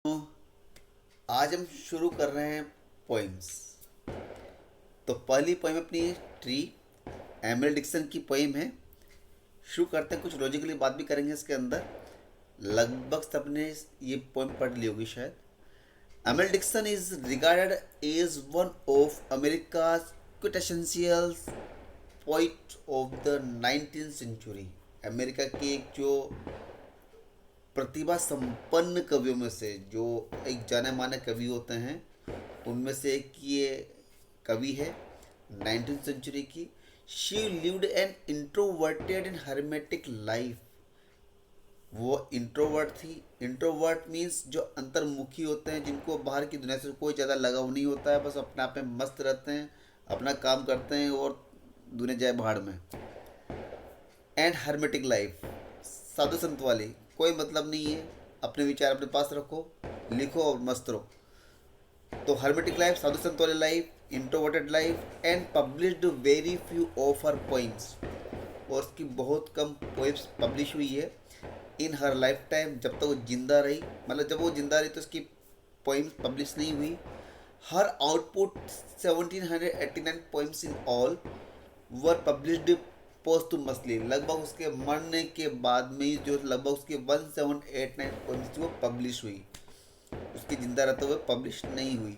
तो आज हम शुरू कर रहे हैं पोइम्स। तो पहली पोइम अपनी ट्री, एमिल डिक्सन की पोइम है। शुरू करते हैं, कुछ लॉजिकली बात भी करेंगे इसके अंदर। लगभग सबने ये पोइम पढ़ ली होगी शायद। Emily Dickinson is regarded as one of America's quintessential poet of the 19th century. America के एक जो प्रतिभा संपन्न कवियों में से, जो एक जाने माने कवि होते हैं, उनमें से एक ये कवि है 19th सेंचुरी की। She lived an introverted and hermetic life. वो इंट्रोवर्ट थी। इंट्रोवर्ट मीन्स जो अंतर्मुखी होते हैं, जिनको बाहर की दुनिया से कोई ज़्यादा लगाव नहीं होता है, बस अपने आप में मस्त रहते हैं, अपना काम करते हैं और दुनिया जाए भाड़ में। एंड हर्मेटिक लाइफ, साधु संत वाली, कोई मतलब नहीं है, अपने विचार अपने पास रखो, लिखो और मस्त रहो। तो हर्मेटिक लाइफ, साधु संत वाली life, introverted life, and published very few of her poems. और उसकी बहुत कम पोइम्स पब्लिश हुई है इन हर लाइफ टाइम, जब तक वो जिंदा रही। मतलब जब वो जिंदा रही तो उसकी पोइम्स पब्लिश नहीं हुई। Her output 1789 poems in all were published posthumously. लगभग उसके मरने के बाद में ही जो लगभग उसकी 1789 पोइम्स वो पब्लिश हुई, उसकी जिंदा रहते हुए पब्लिश नहीं हुई।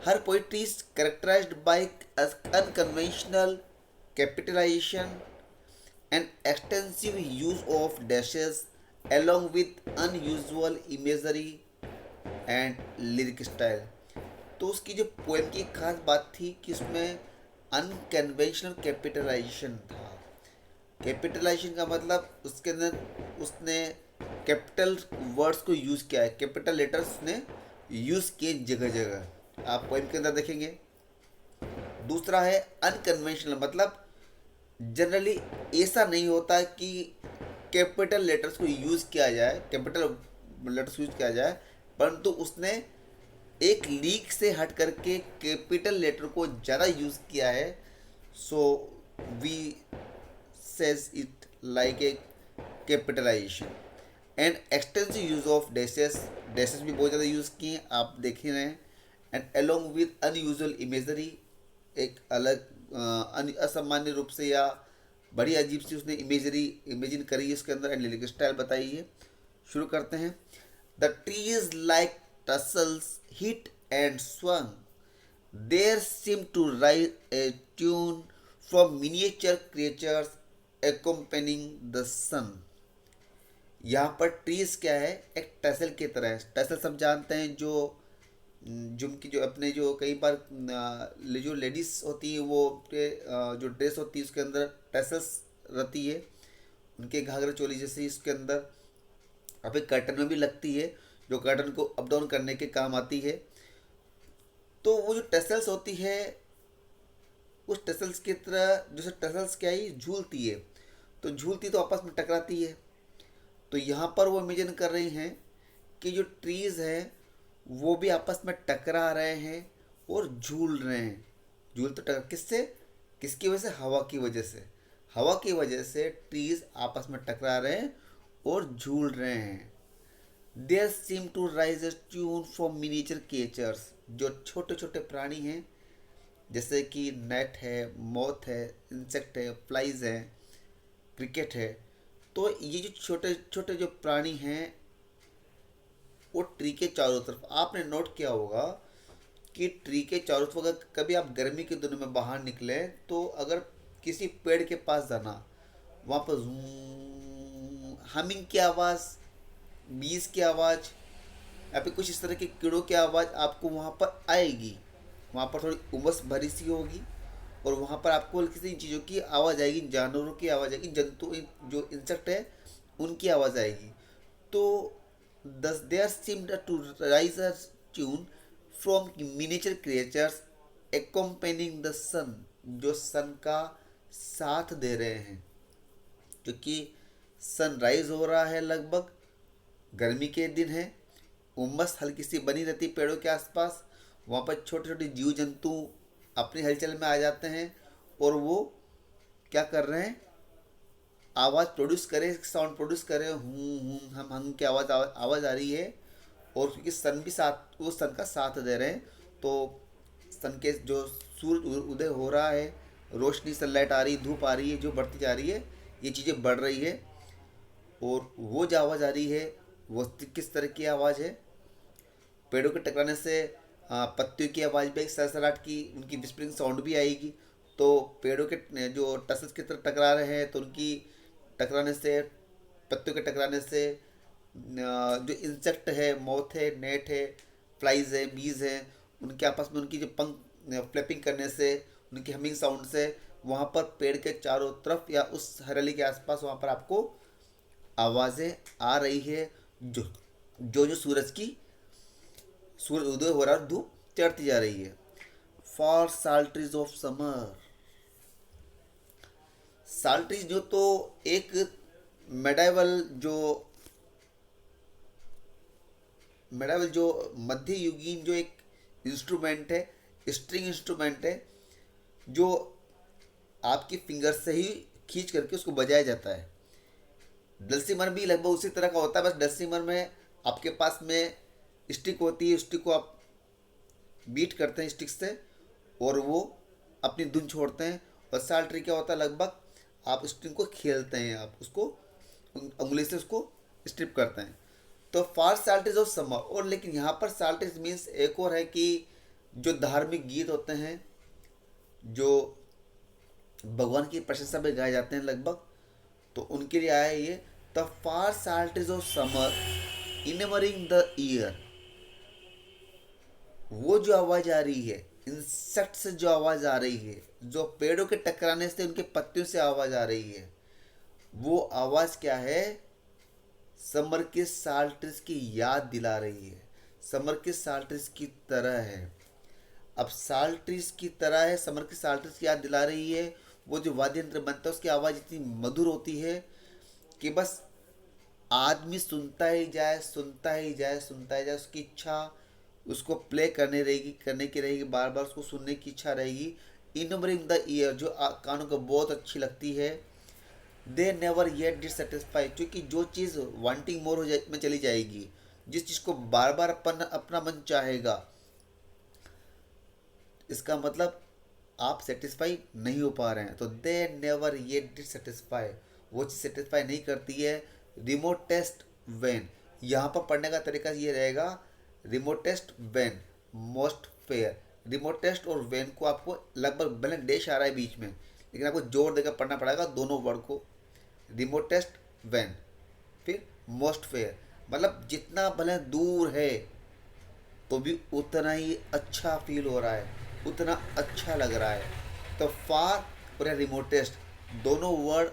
Her poetry is characterized by unconventional capitalization and extensive use of dashes along with unusual imagery and lyric style. तो उसकी जो पोएम की एक खास बात थी कि उसमें अनकन्वेंशनल कैपिटलाइजेशन था। कैपिटलाइजेशन का मतलब उसके अंदर उसने कैपिटल वर्ड्स को यूज़ किया है, कैपिटल लेटर्स ने यूज़ किए जगह जगह, आप पोएम के अंदर देखेंगे। दूसरा है अनकन्वेंशनल, मतलब जनरली ऐसा नहीं होता कि कैपिटल लेटर्स को यूज़ किया जाए, कैपिटल लेटर्स यूज किया जाए, परंतु उसने एक लीक से हट करके कैपिटल लेटर को ज़्यादा यूज़ किया है। So we say it like a capitalization and extensive use of dashes. Dashes भी बहुत ज़्यादा यूज़ किए, आप देख ही रहे हैं। And along with unusual imagery, एक अलग असामान्य रूप से या बड़ी अजीब सी उसने इमेजरी इमेजिन करी है इसके अंदर, एंड लिरिक स्टाइल बताई है। शुरू करते हैं। The trees like tassels hit and swung, there seem to rise a tune from miniature creatures accompanying the sun. यहाँ पर ट्रीज क्या है, एक टसल की तरह है। टसल सब जानते हैं, जो झुमकी, जो अपने जो कई बार जो लेडीज होती है वो जो ड्रेस होती है उसके अंदर टसल्स रहती है, उनके घाघरा चोली जैसे ही उसके अंदर अब एक कर्टन में भी लगती है, जो कर्टन को अप डाउन करने के काम आती है। तो वो जो टसल्स होती है, उस टसल्स की तरह, जैसे टसल्स क्या ही झूलती है, तो झूलती तो आपस में टकराती है। तो यहाँ पर वो इमेजिन कर रही हैं कि जो ट्रीज़ हैं वो भी आपस में टकरा रहे हैं और झूल रहे हैं। झूल तो टकर किससे, किसकी वजह से, हवा की वजह से। हवा की वजह से ट्रीज आपस में टकरा रहे हैं और झूल रहे हैं। There seem to rise a tune from miniature creatures, जो छोटे छोटे प्राणी हैं, जैसे कि नेट है, मौत है, इंसेक्ट है, फ्लाइज है, क्रिकेट है। तो ये जो छोटे छोटे जो प्राणी हैं वो ट्री के चारों तरफ, आपने नोट किया होगा कि ट्री के चारों तरफ अगर कभी आप गर्मी के दिनों में बाहर निकले, तो अगर किसी पेड़ के पास जाना, वहाँ पर हमिंग की आवाज़, बीज की आवाज़ या फिर कुछ इस तरह के कीड़ों की आवाज़ आपको वहाँ पर आएगी। वहाँ पर थोड़ी उमस भरी सी होगी और वहाँ पर आपको किसी चीज़ों की आवाज़ आएगी, जानवरों की आवाज़ आएगी, जंतु जो इंसेक्ट है उनकी आवाज़ आएगी। तो thus there seemed to rise a tune from miniature creatures accompanying the sun, जो सन का साथ दे रहे हैं, क्योंकि सनराइज हो रहा है, लगभग गर्मी के दिन है, उमस हल्की सी बनी रहती पेड़ों के आसपास। वहाँ पर छोटे छोटे जीव जंतु अपनी हलचल में आ जाते हैं और वो क्या कर रहे हैं, आवाज़ प्रोड्यूस करे, साउंड प्रोड्यूस करे, हूँ हम की आवाज़ आवाज़ आ रही है। और क्योंकि सन भी साथ, वो सन का साथ दे रहे हैं, तो सन के जो सूरज उदय हो रहा है, रोशनी, सनलाइट आ रही है, धूप आ रही है, जो बढ़ती जा रही है, ये चीज़ें बढ़ रही है। और वो जो आवाज़ आ रही है वो किस तरह की आवाज़ है? पेड़ों के टकराने से पत्तियों की आवाज़ भी, एक सरसराहट की, उनकी विस्परिंग साउंड भी आएगी। तो पेड़ों के जो टसल्स की तरफ टकरा रहे हैं, तो उनकी टकराने से, पत्तियों के टकराने से जो इंसेक्ट है, मोथ है, नेट है, फ्लाइज है, बीज है, उनके आपस में उनकी जो पंख फ्लैपिंग करने से, उनकी हमिंग साउंड से, वहाँ पर पेड़ के चारों तरफ या उस हरियाली के आसपास वहाँ पर आपको आवाज़ें आ रही है, जो सूरज की, सूरज उदय हो रहा है, धूप चढ़ती जा रही है। फॉर साल्ट्रीज ऑफ समर, साल्ट्रीज जो तो एक मेडाइवल जो मध्य युगीन जो एक इंस्ट्रूमेंट है, स्ट्रिंग इंस्ट्रूमेंट है, जो आपकी फिंगर से ही खींच करके उसको बजाया जाता है। डलसीमर भी लगभग उसी तरह का होता है, बस डलसीमर में आपके पास में स्टिक होती है, स्टिक को आप बीट करते हैं स्टिक से और वो अपनी धुन छोड़ते हैं। और साल्ट्री क्या होता है, लगभग आप स्ट्रिंग को खेलते हैं, आप उसको उंगली से उसको स्ट्रिप करते हैं। तो फार साल्ट्रीज ऑफ समर। और लेकिन यहाँ पर साल्ट्रीज मीन्स एक और है कि जो धार्मिक गीत होते हैं, जो भगवान की प्रशंसा में गाए जाते हैं लगभग, तो उनके लिए आया ये the far psalteries of summer enamouring the year. वो जो आवाज़ आ रही है, इंसेक्ट से जो आवाज़ आ रही है, जो पेड़ों के टकराने से उनके पत्तियों से आवाज़ आ रही है, वो आवाज़ क्या है? समर के साल्ट्रीज की याद दिला रही है, समर के साल्ट्रीज की तरह है। अब साल्ट्रीज की तरह है, समर के साल्ट्रीज की याद दिला रही है। वो जो वाद्य यंत्र बनता है उसकी आवाज़ इतनी मधुर होती है कि बस आदमी सुनता ही जाए, सुनता ही जाए, सुनता ही जाए। उसकी इच्छा उसको प्ले करने की रहेगी, बार बार उसको सुनने की इच्छा रहेगी। इनमरिंग द ईयर, जो कानों को बहुत अच्छी लगती है। दे नेवर येट डिससेटिस्फाई, क्योंकि जो चीज़ वांटिंग मोर में चली जाएगी, जिस चीज़ को बार बार अपना मन चाहेगा, इसका मतलब आप सेटिस्फाई नहीं हो पा रहे हैं। तो दे नेवर येट डिससेटिस्फाई, वो चीज़ सेटिस्फाई नहीं करती है। रिमोट टेस्ट वेन, यहाँ पर पढ़ने का तरीका ये रहेगा, remote test when most fair. Remote test और वेन को आपको लगभग ब्लैंक डैश आ रहा है बीच में, लेकिन आपको जोर देकर पढ़ना पड़ेगा दोनों वर्ड को। रिमोट टेस्ट वेन, फिर मोस्ट फेयर, मतलब जितना भले दूर है तो भी उतना ही अच्छा फील हो रहा है, उतना अच्छा लग रहा है। तो फार और रिमोटेस्ट दोनों वर्ड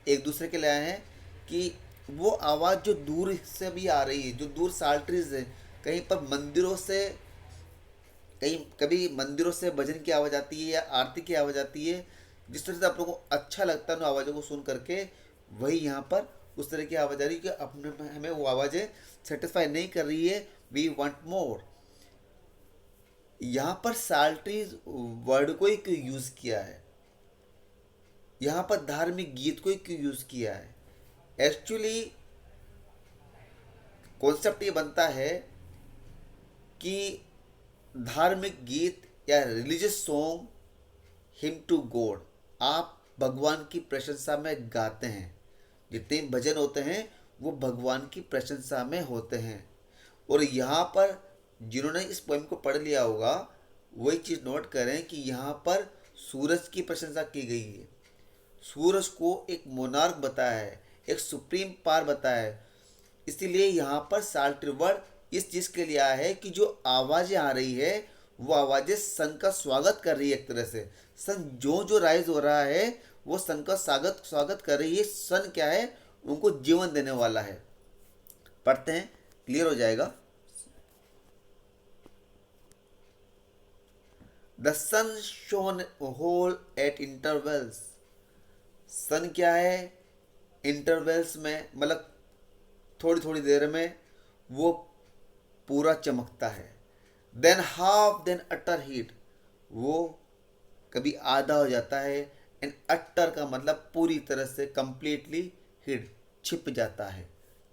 एक दूसरे के लिए आए हैं कि वो आवाज़ जो दूर से भी आ रही है, जो दूर साल्ट्रीज है, कहीं पर मंदिरों से, कहीं कभी मंदिरों से भजन की आवाज़ आती है या आरती की आवाज़ आती है, जिस तरह से आप लोगों को अच्छा लगता है उन आवाज़ों को सुन करके, वही यहाँ पर उस तरह की आवाज़ आ रही है कि अपने हमें वो आवाज़ें सेटिस्फाई नहीं कर रही है, वी वांट मोर। यहाँ पर साल्ट्रीज वर्ड को ही क्यों यूज़ किया है, यहाँ पर धार्मिक गीत को ही क्यों यूज़ किया है? एक्चुअली कॉन्सेप्ट ये बनता है कि धार्मिक गीत या religious song, hymn to God, आप भगवान की प्रशंसा में गाते हैं। जितने भजन होते हैं वो भगवान की प्रशंसा में होते हैं। और यहाँ पर जिन्होंने इस पोएम को पढ़ लिया होगा, वही चीज़ नोट करें कि यहाँ पर सूरज की प्रशंसा की गई है। सूरज को एक मोनार्क बताया है, एक सुप्रीम पावर बताया है। इसीलिए यहाँ पर साल्ट्री वर्ड इस चीज़ के लिए आया है कि जो आवाज़ें आ रही है, वो आवाज़ें सन का स्वागत कर रही है। एक तरह से सन जो जो राइज हो रहा है, वो सन का स्वागत कर रही है। सन क्या है? उनको जीवन देने वाला है। पढ़ते हैं, क्लियर हो जाएगा। The sun shone whole at intervals. Sun क्या है? इंटरवल्स में, मतलब थोड़ी थोड़ी देर में वो पूरा चमकता है। देन हाफ, देन अटर हीट, वो कभी आधा हो जाता है। एंड अटर का मतलब पूरी तरह से, कंप्लीटली हिड, छिप जाता है,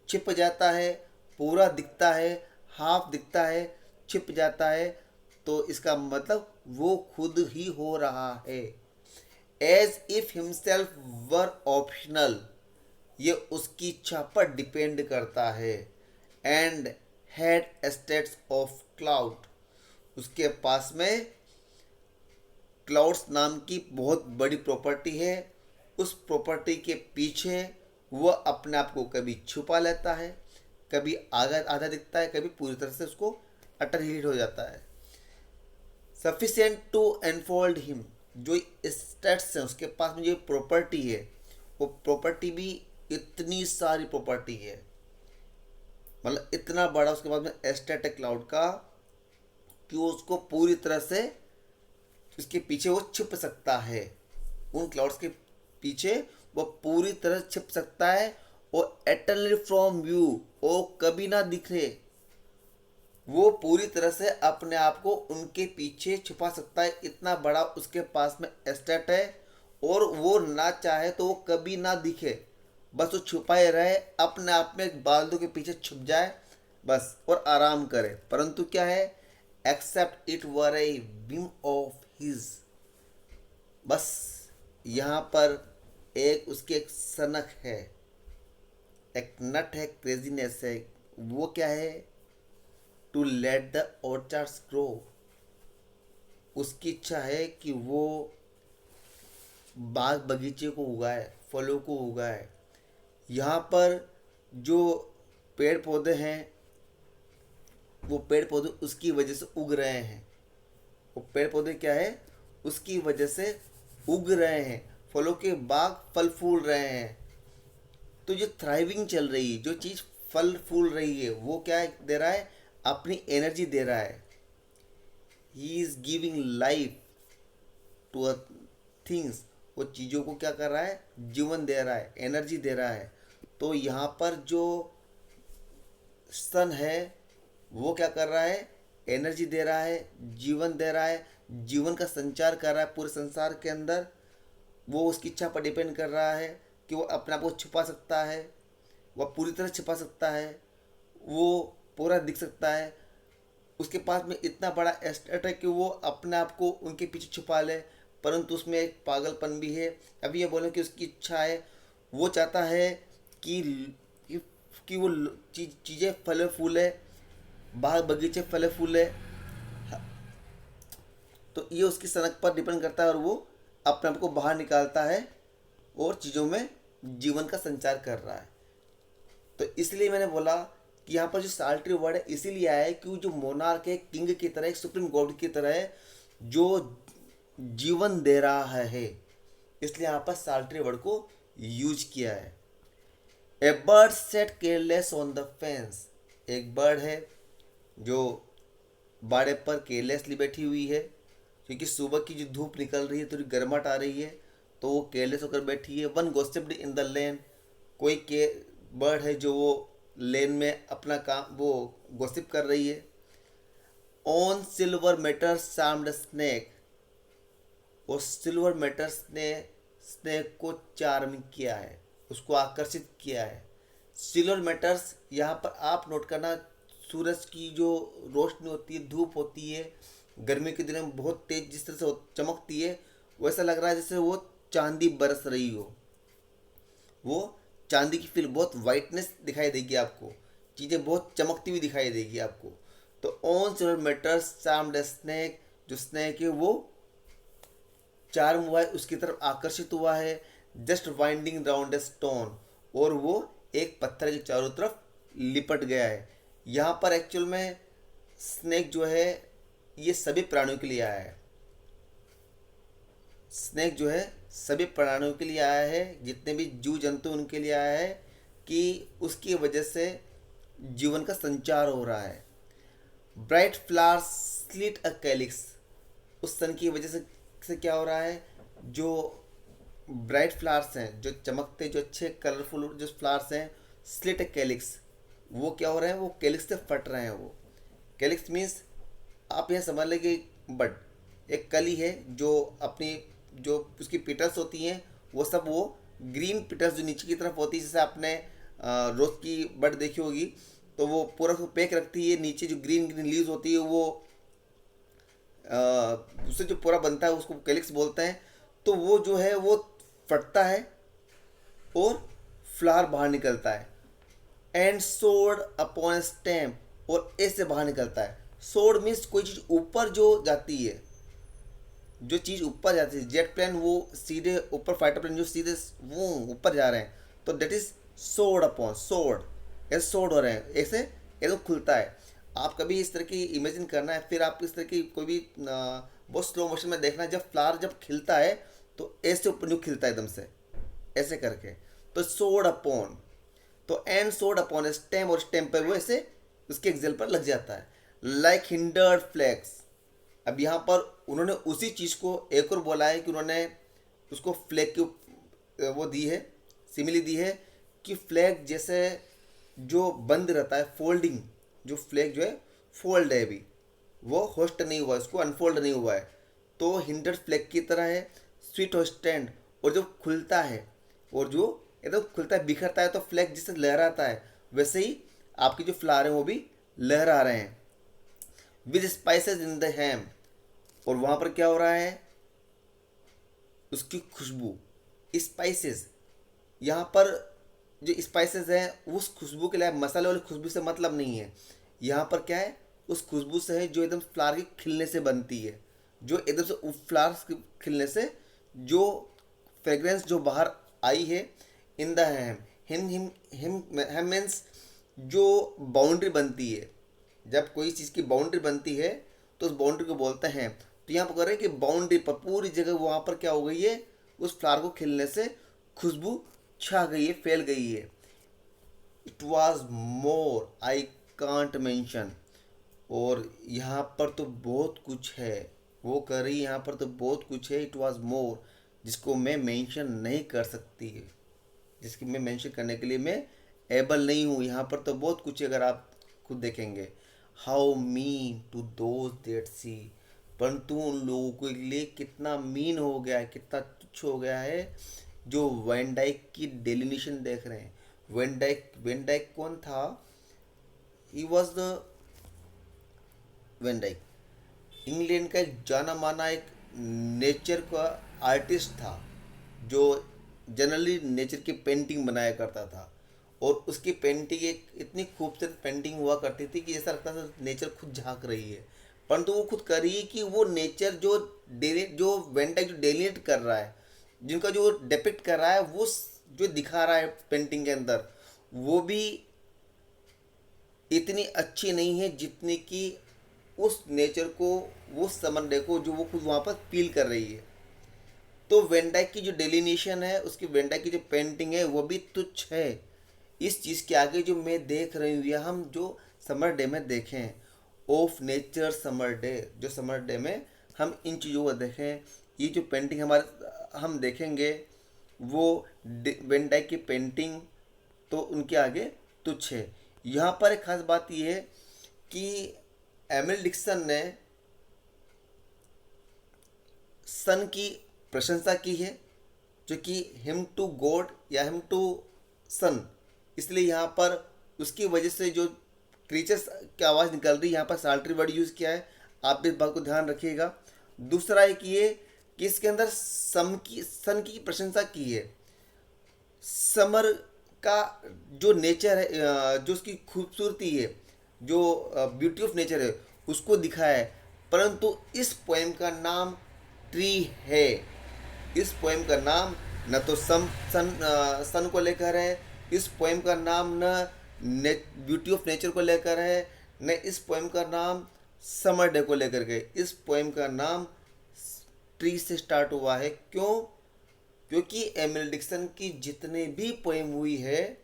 छिप जाता है, पूरा दिखता है, हाफ दिखता है, छिप जाता है, तो इसका मतलब वो खुद ही हो रहा है। As if himself were optional, ये उसकी इच्छा पर डिपेंड करता है। And had estates of cloud, उसके पास में क्लाउड्स नाम की बहुत बड़ी प्रॉपर्टी है। उस प्रॉपर्टी के पीछे वह अपने आप को कभी छुपा लेता है, कभी आधा आधा दिखता है, कभी पूरी तरह से उसको अटर हिट हो जाता है। सफिशिएंट टू एनफोल्ड हिम, जो स्टेट्स हैं उसके पास में जो प्रॉपर्टी है, वो प्रॉपर्टी भी इतनी सारी प्रॉपर्टी है, मतलब इतना बड़ा उसके पास में एस्टेट है क्लाउड का कि वो उसको पूरी तरह से उसके पीछे वो छिप सकता है। उन क्लाउड्स के पीछे वो पूरी तरह छिप सकता है और एटर्नली फ्रॉम व्यू, वो कभी ना दिखे। वो पूरी तरह से अपने आप को उनके पीछे छुपा सकता है, इतना बड़ा उसके पास में एस्टेट है। और वो ना चाहे तो वो कभी ना दिखे, बस वो छुपाए रहे, अपने आप में बादलों के पीछे छुप जाए बस और आराम करे। परंतु क्या है, except it were a beam of his, बस यहाँ पर एक उसकी एक सनक है, एक नट है, क्रेजीनेस है। वो क्या है, to let the orchards grow, उसकी इच्छा है कि वो बाग बगीचे को उगाए, फलों को उगाए। यहाँ पर जो पेड़ पौधे हैं, वो पेड़ पौधे उसकी वजह से उग रहे हैं। वो पेड़ पौधे क्या है, उसकी वजह से उग रहे हैं, फलों के बाग फल फूल रहे हैं। तो जो थ्राइविंग चल रही है, जो चीज़ फल फूल रही है, वो क्या दे रहा है, अपनी एनर्जी दे रहा है। He is giving life to a things, वो चीज़ों को क्या कर रहा है, जीवन दे रहा है, एनर्जी दे रहा है। तो यहाँ पर जो सन है वो क्या कर रहा है, एनर्जी दे रहा है, जीवन दे रहा है, जीवन का संचार कर रहा है पूरे संसार के अंदर। वो उसकी इच्छा पर डिपेंड कर रहा है कि वो अपने आप को छुपा सकता है, वह पूरी तरह छुपा सकता है, वो पूरा दिख सकता है। उसके पास में इतना बड़ा एस्टेट है कि वो अपने आप को उनके पीछे छुपा ले। परंतु उसमें एक पागलपन भी है। अभी ये बोले कि उसकी इच्छा है, वो चाहता है कि कि वो चीज़ें फले फूले, बाग बगीचे फले फूले। तो ये उसकी सनक पर डिपेंड करता है और वो अपने आप को बाहर निकालता है और चीज़ों में जीवन का संचार कर रहा है। तो इसलिए मैंने बोला कि यहाँ पर जो साल्ट्री वर्ड है इसीलिए आया है कि वो जो मोनार्क है, किंग की तरह, एक सुप्रीम गॉड की तरह है जो जीवन दे रहा है। इसलिए यहाँ पर साल्ट्री वर्ड को यूज किया है। A bird sat careless on the fence, एक बर्ड है जो बाड़े पर केयरलेसली बैठी हुई है, क्योंकि सुबह की जो धूप निकल रही है, थोड़ी गर्माहट आ रही है, तो वो केयरलेस होकर बैठी है। वन गॉसिप्ड इन द लेन, कोई के बर्ड है जो वो लेन में अपना काम वो गॉसिप कर रही है। On silver matter charmed snake, और सिल्वर मेटर्स ने स्नेक को चार्म किया है, उसको आकर्षित किया है। सिल्वर मेटर्स यहाँ पर आप नोट करना, सूरज की जो रोशनी होती है, धूप होती है, गर्मी के दिनों में बहुत तेज जिस तरह से चमकती है, वैसा लग रहा है जैसे वो चांदी बरस रही हो। वो चांदी की फील, बहुत वाइटनेस दिखाई देगी आपको, चीज़ें बहुत चमकती हुई दिखाई देगी आपको। तो on silver matters charmed snake, जो स्नेक है वो चार्म हुआ है, उसकी तरफ आकर्षित हुआ है। Just winding round a stone, और वो एक पत्थर के चारों तरफ लिपट गया है। यहाँ पर एक्चुअल में स्नेक जो है ये सभी प्राणियों के लिए आया है। स्नेक जो है सभी प्राणियों के लिए आया है, जितने भी जीव जंतु उनके लिए आया है, कि उसकी वजह से जीवन का संचार हो रहा है। ब्राइट फ्लावर्स स्लिट अ कैलिक्स, उस सन की वजह से क्या हो रहा है, जो ब्राइट फ्लावर्स हैं, जो चमकते, जो अच्छे कलरफुल जो फ्लावर्स हैं, स्लिट कैलिक्स, वो क्या हो रहे हैं, वो कैलिक्स से फट रहे हैं। वो कैलिक्स मीन्स आप यह समझ लें कि बड, एक कली है जो अपनी जो उसकी पिटल्स होती हैं वो सब वो ग्रीन पिटल्स जो नीचे की तरफ होती है, जैसे आपने रोज़ की बड देखी होगी, तो वो पूरा उसको पैक रखती है, नीचे जो ग्रीन ग्रीन लीव्स होती है वो उससे जो पूरा बनता है उसको कैलिक्स बोलते हैं। तो वो जो है वो फटता है और फ्लावर बाहर निकलता है। एंड सोड अपॉन स्टेम, और ऐसे बाहर निकलता है। सोड मीन्स कोई चीज़ ऊपर जो जाती है, जो चीज़ ऊपर जाती है, जेट प्लेन वो सीधे ऊपर, फाइटर प्लेन जो सीधे वो ऊपर जा रहे हैं, तो दैट इज सोड अपॉन सोड। ऐसे सोड हो रहे हैं, ऐसे ये तो खुलता है। आप कभी इस तरह की इमेजिन करना है, फिर आप इस तरह की कोई भी बहुत स्लो मोशन में देखना है, जब फ्लावर जब खिलता है तो ऐसे ऊपर न्यू खिलता है एकदम से, ऐसे करके। तो सोड अपॉन, तो एंड सोड अपॉन स्टेम, और स्टेम पर वो ऐसे उसके एक्सेल पर लग जाता है। Like hindered flags. अब यहाँ पर उन्होंने उसी चीज़ को एक और बोला है कि उन्होंने उसको फ्लैग की वो दी है, सिमिली दी है कि फ्लैग जैसे जो बंद रहता है, फोल्डिंग, जो फ्लैग जो है फोल्ड है, अभी वो होस्ट नहीं हुआ है, उसको अनफोल्ड नहीं हुआ है, तो हिंडर फ्लैग की तरह है। स्वीट हो स्टैंड, और जो खुलता है, और जो एकदम खुलता है बिखरता है, तो फ्लैग जिससे लहराता है, वैसे ही आपके जो फ्लावर हैं वो भी लहरा रहे हैं। विद स्पाइसेस इन द हैम, और वहाँ पर क्या हो रहा है, उसकी खुशबू, स्पाइसेस। यहाँ पर जो स्पाइसेस हैं उस खुशबू के लिए, मसाले वाली खुशबू से मतलब नहीं है। यहाँ पर क्या है, उस खुशबू से है जो एकदम फ्लावर के खिलने से बनती है, जो एकदम से फ्लावर्स के खिलने से जो फ्रेग्रेंस जो बाहर आई है। In the ham, him him him ham means जो बाउंड्री बनती है, जब कोई चीज़ की बाउंड्री बनती है तो उस बाउंड्री को बोलते हैं। तो यहाँ पर कह रहे हैं कि बाउंड्री पर पूरी जगह वहाँ पर क्या हो गई है, उस फ्लावर को खिलने से खुशबू छा गई है, फैल गई है। It was more, I can't mention, और यहाँ पर तो बहुत कुछ है, वो कर रही यहाँ पर तो बहुत कुछ है। इट वॉज मोर, जिसको मैं मेंशन नहीं कर सकती है, जिसकी मैं मेंशन करने के लिए मैं एबल नहीं हूँ। यहाँ पर तो बहुत कुछ है, अगर आप खुद देखेंगे। How mean to those that see, परंतु उन लोगों के लिए कितना मीन हो गया है, कितना तुच्छ हो गया है जो वैन डाइक की डेलिनेशन देख रहे हैं। वैन डाइक कौन था? He was the Van Dyck England का एक जाना माना एक नेचर का आर्टिस्ट था, जो जनरली नेचर की पेंटिंग बनाया करता था। और उसकी पेंटिंग एक इतनी खूबसूरत पेंटिंग हुआ करती थी कि जैसा लगता था नेचर खुद झांक रही है। परंतु वो खुद कर रही है कि वो नेचर जो जो वैन डाइक जो डेलिनेट कर रहा है, जिनका जो डिपिक्ट कर रहा है, वो जो दिखा रहा है पेंटिंग के अंदर, वो भी इतनी अच्छी नहीं है जितनी कि उस नेचर को, वो समंदर को जो वो खुद वहाँ पर फील कर रही है। तो वैन डाइक की जो डेलिनेशन है, उसकी वैन डाइक की जो पेंटिंग है, वो भी तुच्छ है इस चीज़ के आगे जो मैं देख रही हूँ, या हम जो समर डे में देखें, ऑफ नेचर समर डे, जो समर डे में हम इन चीज़ों को देखें, ये जो पेंटिंग हमारे हम देखेंगे, वो वैन डाइक की पेंटिंग तो उनके आगे तुच्छ है। यहाँ पर एक खास बात यह है कि एमिल डिक्सन ने सन की प्रशंसा की है, जो कि हिम टू गॉड या हिम टू सन, इसलिए यहाँ पर उसकी वजह से जो क्रीचर्स की आवाज़ निकल रही है, यहाँ पर साल्ट्री वर्ड यूज़ किया है, आप इस बात को ध्यान रखिएगा। दूसरा एक ये कि इसके अंदर सन की प्रशंसा की है। समर का जो नेचर है, जो उसकी खूबसूरती है, जो ब्यूटी ऑफ नेचर है, उसको दिखाया है। परंतु इस पोएम का नाम ट्री है। इस पोएम का नाम न तो सन को लेकर है, इस पोएम का नाम न ब्यूटी ऑफ नेचर को लेकर है, न इस पोएम का नाम समर डे को लेकर के। इस पोएम का नाम ट्री से स्टार्ट हुआ है। क्यों? क्योंकि एमिल डिक्सन की जितने भी पोएम हुई है,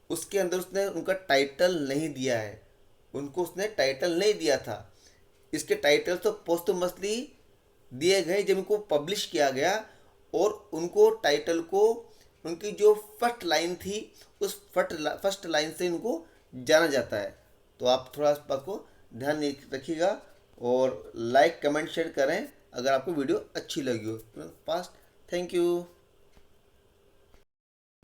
उसके अंदर उसने उनका टाइटल नहीं दिया है, उनको उसने टाइटल नहीं दिया था। इसके टाइटल तो पोस्टमसली दिए गए जब इनको पब्लिश किया गया, और उनको टाइटल को उनकी जो फर्स्ट लाइन थी, उस फर्स्ट लाइन से इनको जाना जाता है। तो आप थोड़ा इस बात को ध्यान रखिएगा, और लाइक कमेंट शेयर करें अगर आपको वीडियो अच्छी लगी हो। Past, thank you.